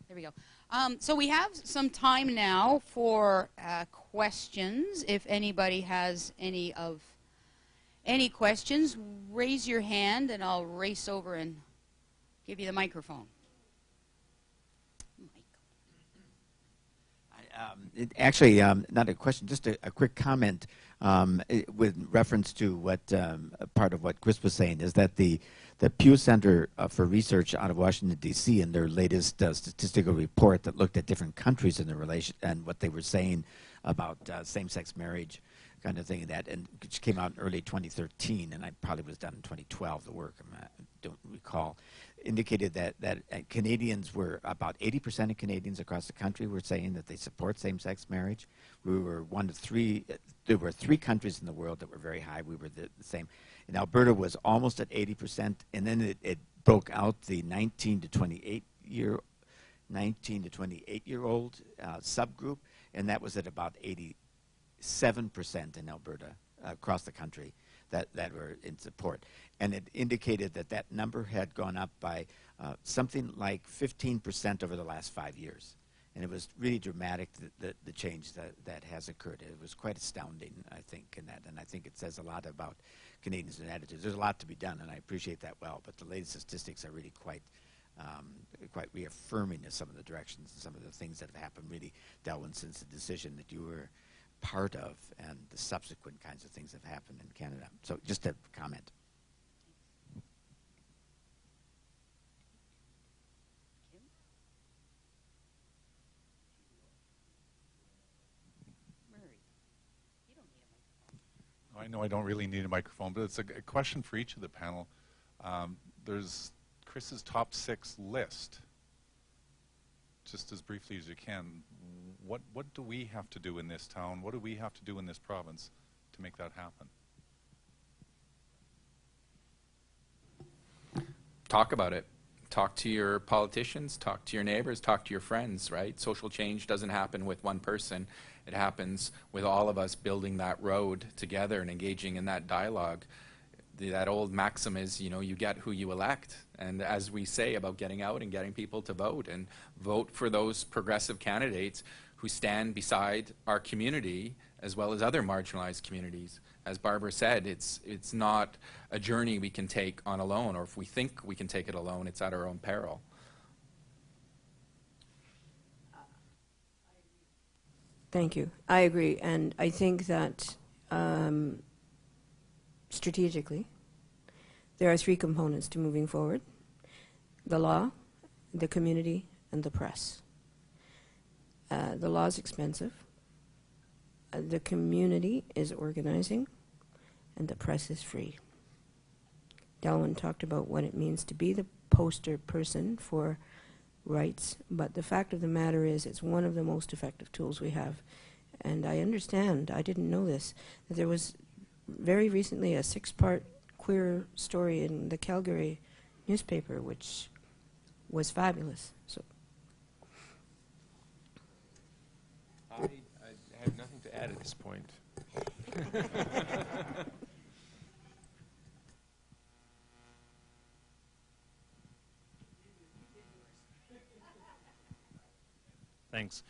There we go. So we have some time now for questions. If anybody has any questions, raise your hand and I'll race over and give you the microphone. Actually, not a question, just a quick comment with reference to what part of what Kris was saying is that the Pew Center for Research out of Washington, D.C. in their latest statistical report that looked at different countries in the relation and what they were saying about same-sex marriage kind of thing, and which came out in early 2013, and I probably was done in 2012, the work, I don't recall, indicated that Canadians were, about 80% of Canadians across the country were saying that they support same-sex marriage. We were one of three, there were 3 countries in the world that were very high. We were the same. And Alberta was almost at 80%, and then it broke out the 19 to 28 year old subgroup, and that was at about 87% in Alberta across the country that were in support. And it indicated that that number had gone up by something like 15% over the last 5 years. And it was really dramatic, the change that has occurred. It was quite astounding, I think, in that. And I think it says a lot about Canadians and attitudes. There's a lot to be done, and I appreciate that well. But the latest statistics are really quite reaffirming of some of the directions and some of the things that have happened, really, Delwin, since the decision that you were part of and the subsequent kinds of things that have happened in Canada. So just a comment. I know I don't really need a microphone, but it's a question for each of the panel. There's Kris's top 6 list. Just as briefly as you can, what do we have to do in this town? What do we have to do in this province to make that happen? Talk about it. Talk to your politicians, talk to your neighbors, talk to your friends, right? Social change doesn't happen with one person. It happens with all of us building that road together and engaging in that dialogue. That old maxim is, you know, you get who you elect. And as we say about getting out and getting people to vote, and vote for those progressive candidates who stand beside our community as well as other marginalized communities. As Barbara said, it's not a journey we can take on alone, or if we think we can take it alone, it's at our own peril. Thank you. I agree, and I think that strategically, there are 3 components to moving forward: the law, the community, and the press. The law is expensive, the community is organizing, and the press is free. Delwin talked about what it means to be the poster person for rights, but the fact of the matter is it's one of the most effective tools we have. And I understand, I didn't know this, that there was very recently a 6-part queer story in the Calgary newspaper, which was fabulous. So I have nothing to add at this point. Thanks.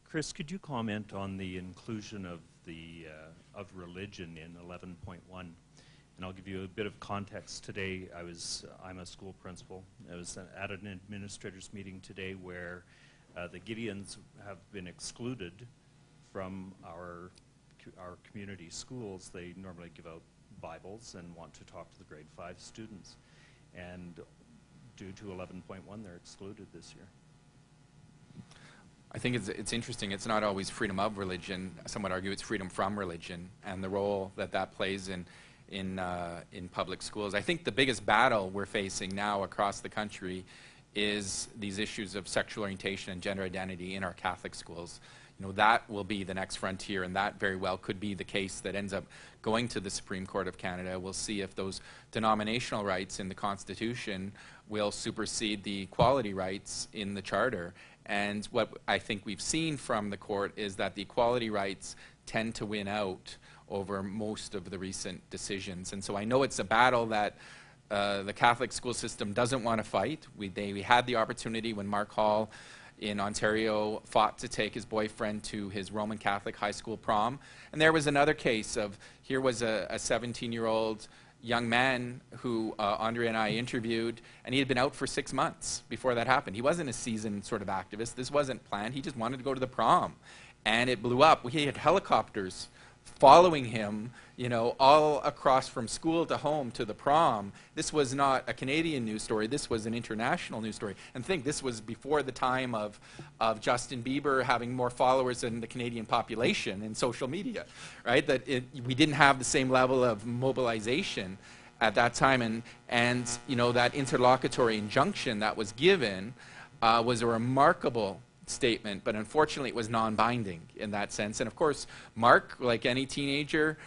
Kris, could you comment on the inclusion of of religion in 11.1? And I'll give you a bit of context. Today, I'm a school principal. I was at an administrators meeting today where the Gideons have been excluded from our community schools. They normally give out Bibles and want to talk to the grade 5 students. And due to 11.1, they're excluded this year. I think it's interesting. It's not always freedom of religion. Some would argue it's freedom from religion and the role that plays in public schools. I think the biggest battle we're facing now across the country is these issues of sexual orientation and gender identity in our Catholic schools. You know, that will be the next frontier, and that very well could be the case that ends up going to the Supreme Court of Canada. We'll see if those denominational rights in the Constitution will supersede the equality rights in the Charter. And what I think we've seen from the court is that the equality rights tend to win out over most of the recent decisions. And so I know it's a battle that the Catholic school system doesn't want to fight. We had the opportunity when Mark Hall in Ontario fought to take his boyfriend to his Roman Catholic high school prom. And there was another case of, here was a 17-year-old young man who Andre and I interviewed, and he had been out for 6 months before that happened. He wasn't a seasoned sort of activist. This wasn't planned. He just wanted to go to the prom. And it blew up. We had helicopters following him, you know, all across from school to home to the prom. This was not a Canadian news story. This was an international news story. And think, this was before the time of Justin Bieber having more followers than the Canadian population in social media, right? That we didn't have the same level of mobilization at that time. And you know, that interlocutory injunction that was given was a remarkable statement, but unfortunately it was non-binding in that sense. And of course, Mark, like any teenager,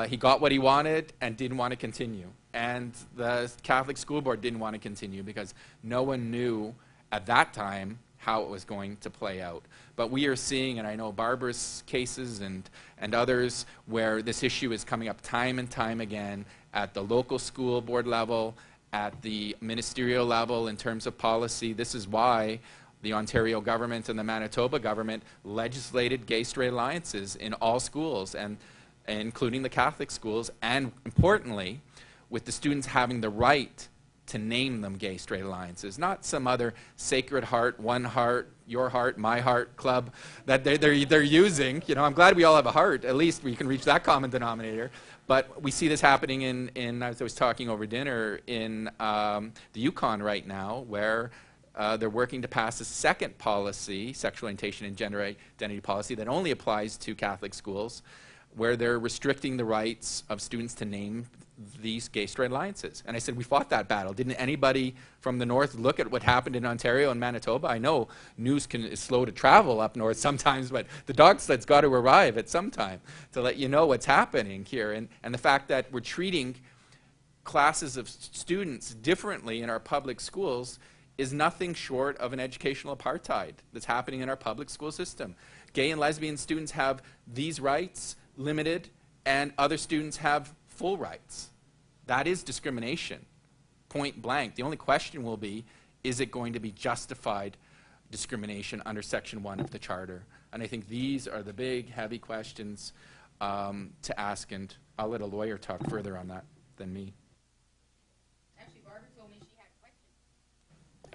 he got what he wanted and didn't want to continue. And the Catholic School Board didn't want to continue because no one knew at that time how it was going to play out. But we are seeing, and I know Barbara's cases and others, where this issue is coming up time and time again at the local school board level, at the ministerial level in terms of policy. This is why the Ontario government and the Manitoba government legislated gay-straight alliances in all schools, and including the Catholic schools, and importantly, with the students having the right to name them gay-straight alliances, not some other Sacred Heart, One Heart, Your Heart, My Heart club that they're using. You know, I'm glad we all have a heart. At least we can reach that common denominator. But we see this happening in as I was talking over dinner, in the Yukon right now, where they're working to pass a second policy, sexual orientation and gender identity policy, that only applies to Catholic schools, where they're restricting the rights of students to name these gay-straight alliances. And I said, we fought that battle. Didn't anybody from the north look at what happened in Ontario and Manitoba? I know news is slow to travel up north sometimes, but the dog sled's got to arrive at some time to let you know what's happening here. And the fact that we're treating classes of students differently in our public schools is nothing short of an educational apartheid that's happening in our public school system. Gay and lesbian students have these rights limited, and other students have full rights. That is discrimination, point blank. The only question will be, is it going to be justified discrimination under Section 1 of the Charter? And I think these are the big, heavy questions to ask, and I'll let a lawyer talk further on that than me.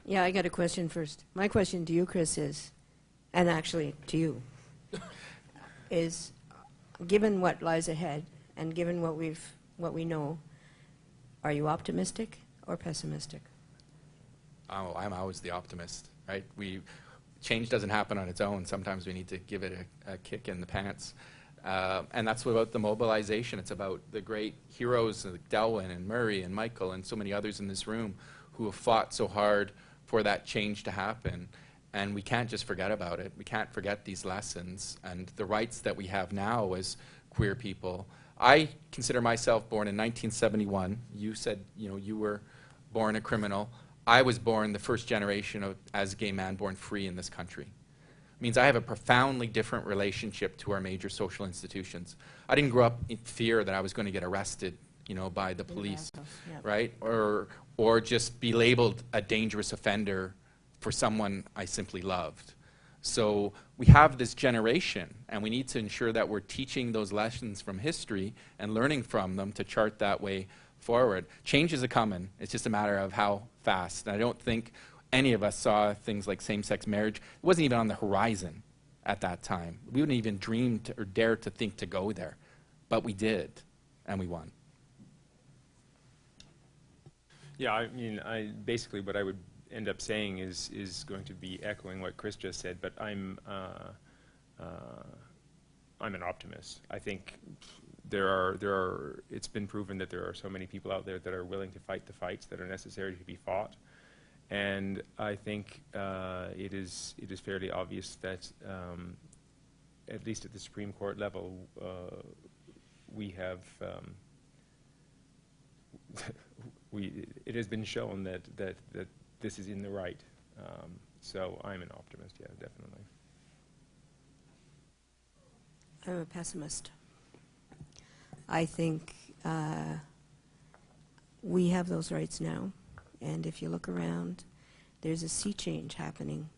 Yeah, I got a question first. My question to you, Kris, is, and actually to you, is, given what lies ahead and given what we know, are you optimistic or pessimistic? Oh, I'm always the optimist, right? Change doesn't happen on its own. Sometimes we need to give it a kick in the pants. And that's about the mobilization. It's about the great heroes like Delwin and Murray and Michael and so many others in this room who have fought so hard for that change to happen. And we can't just forget about it. We can't forget these lessons and the rights that we have now as queer people. I consider myself born in 1971. You said, you know, you were born a criminal. I was born the first generation as a gay man born free in this country. It means I have a profoundly different relationship to our major social institutions. I didn't grow up in fear that I was going to get arrested, you know, by the police, right? Or just be labeled a dangerous offender for someone I simply loved. So we have this generation, and we need to ensure that we're teaching those lessons from history and learning from them to chart that way forward. Change is a-coming. It's just a matter of how fast. And I don't think any of us saw things like same-sex marriage. It wasn't even on the horizon at that time. We wouldn't even dream or dare to think to go there. But we did, and we won. Yeah, I mean, basically what I would end up saying is going to be echoing what Kris just said, but I'm an optimist. I think it's been proven that there are so many people out there that are willing to fight the fights that are necessary to be fought, and I think it is fairly obvious that at least at the Supreme Court level we have it has been shown that this is in the right. So I'm an optimist, yeah, definitely. I'm a pessimist. I think we have those rights now, and if you look around, there's a sea change happening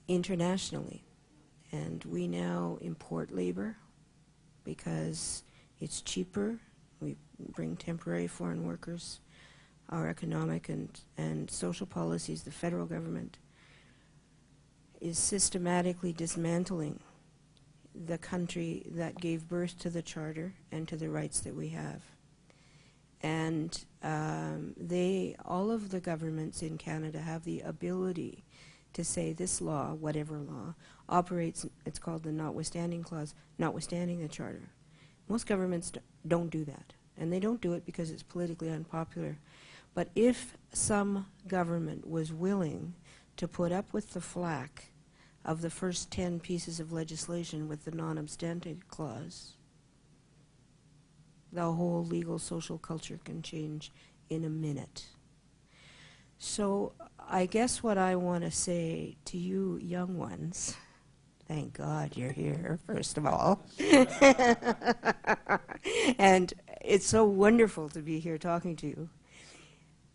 internationally. And we now import labor because it's cheaper. We bring temporary foreign workers. Our economic and social policies, the federal government is systematically dismantling the country that gave birth to the Charter and to the rights that we have. And all of the governments in Canada have the ability to say this law, whatever law, operates, it's called the notwithstanding clause, notwithstanding the Charter. Most governments don't do that. And they don't do it because it's politically unpopular. But if some government was willing to put up with the flack of the first 10 pieces of legislation with the non-obstante clause, the whole legal social culture can change in a minute. So I guess what I want to say to you young ones, thank God you're here, first of all. And it's so wonderful to be here talking to you.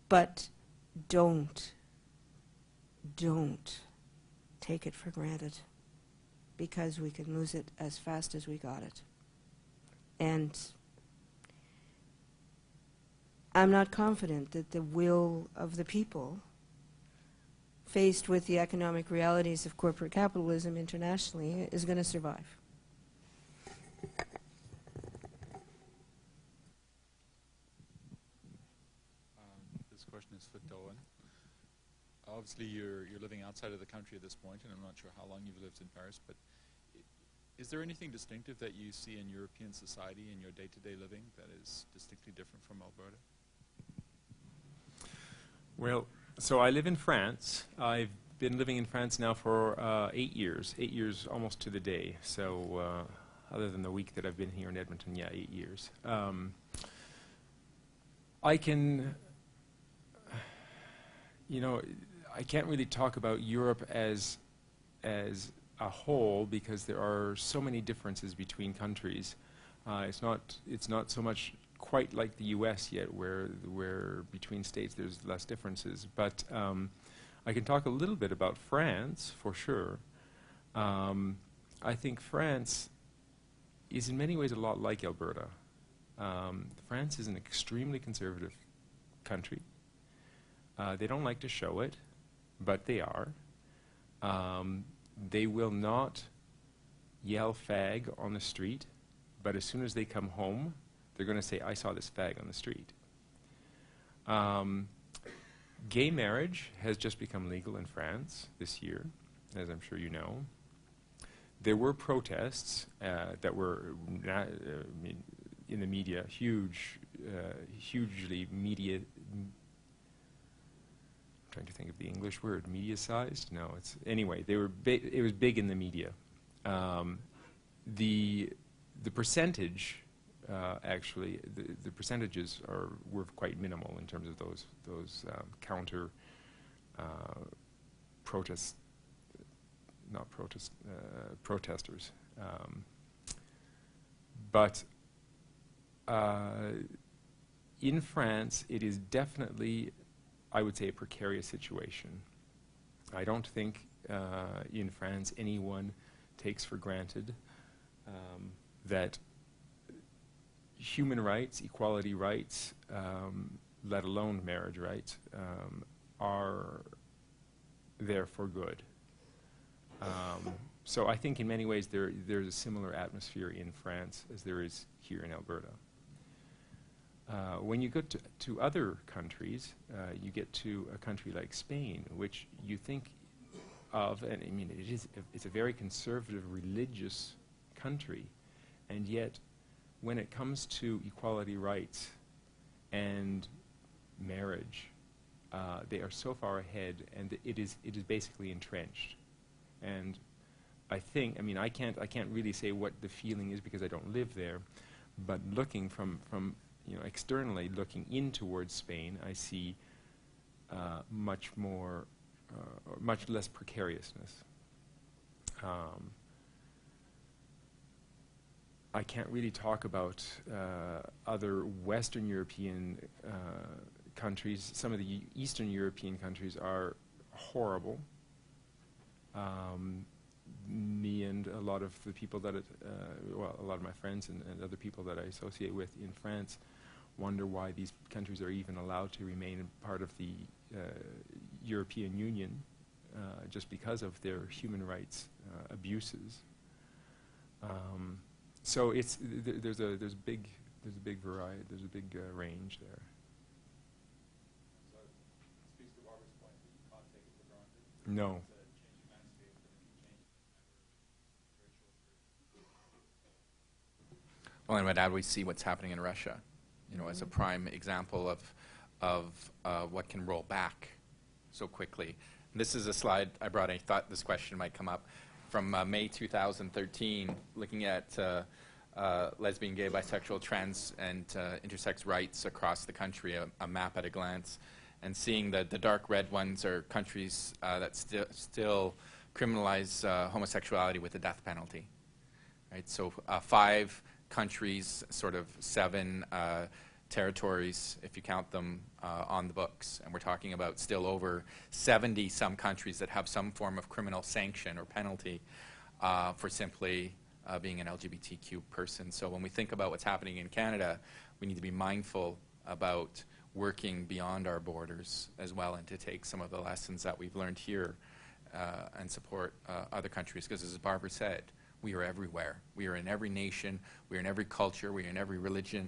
But don't take it for granted, because we can lose it as fast as we got it. And I'm not confident that the will of the people, faced with the economic realities of corporate capitalism internationally, is going to survive. This question is for Delwin. Obviously, you're living outside of the country at this point, and I'm not sure how long you've lived in Paris, but is there anything distinctive that you see in European society in your day-to-day living that is distinctly different from Alberta? Well, so I live in France. I've been living in France now for 8 years almost to the day. So other than the week that I've been here in Edmonton, yeah, 8 years. I can, I can't really talk about Europe as a whole because there are so many differences between countries. It's not so much quite like the U.S. yet, where between states there's less differences. But I can talk a little bit about France for sure. I think France is in many ways a lot like Alberta. France is an extremely conservative country. They don't like to show it, but they are. They will not yell fag on the street, but as soon as they come home, they're going to say, I saw this fag on the street. Gay marriage has just become legal in France this year, as I'm sure you know. There were protests that were in the media, hugely media. I'm trying to think of the English word, media-sized? No, it's anyway. They were it was big in the media. The percentage, actually, the percentages were quite minimal in terms of those counter protest, not protest, protesters. But in France, it is definitely, I would say, a precarious situation. I don't think in France anyone takes for granted that human rights, equality rights, let alone marriage rights, are there for good. So I think in many ways there's a similar atmosphere in France as there is here in Alberta. When you go to other countries, you get to a country like Spain, which you think of, and I mean it's a very conservative, religious country, and yet when it comes to equality rights and marriage, they are so far ahead, and it is basically entrenched. And I think, I mean, I can't really say what the feeling is because I don't live there, but looking from externally looking in towards Spain, I see much less precariousness. I can't really talk about other Western European countries. Some of the Eastern European countries are horrible. Me and a lot of the people that, well, a lot of my friends and other people that I associate with in France wonder why these countries are even allowed to remain part of the European Union just because of their human rights abuses. So it's there's a big variety, there's a big range there. So it speaks to Robert's point that you can't take it for granted. No. Well, and I'd always see what's happening in Russia, you know, as a prime example of what can roll back so quickly. And this is a slide I brought. I thought this question might come up from May 2013, looking at lesbian, gay, bisexual, trans, and intersex rights across the country, a map at a glance, and seeing that the dark red ones are countries that still criminalize homosexuality with the death penalty. Right? So 5 countries, sort of 7 territories, if you count them, on the books. And we're talking about still over 70 some countries that have some form of criminal sanction or penalty for simply being an LGBTQ person. So when we think about what's happening in Canada, we need to be mindful about working beyond our borders as well, and to take some of the lessons that we've learned here and support other countries. Because as Barbara said, we are everywhere. We are in every nation. We are in every culture. We are in every religion.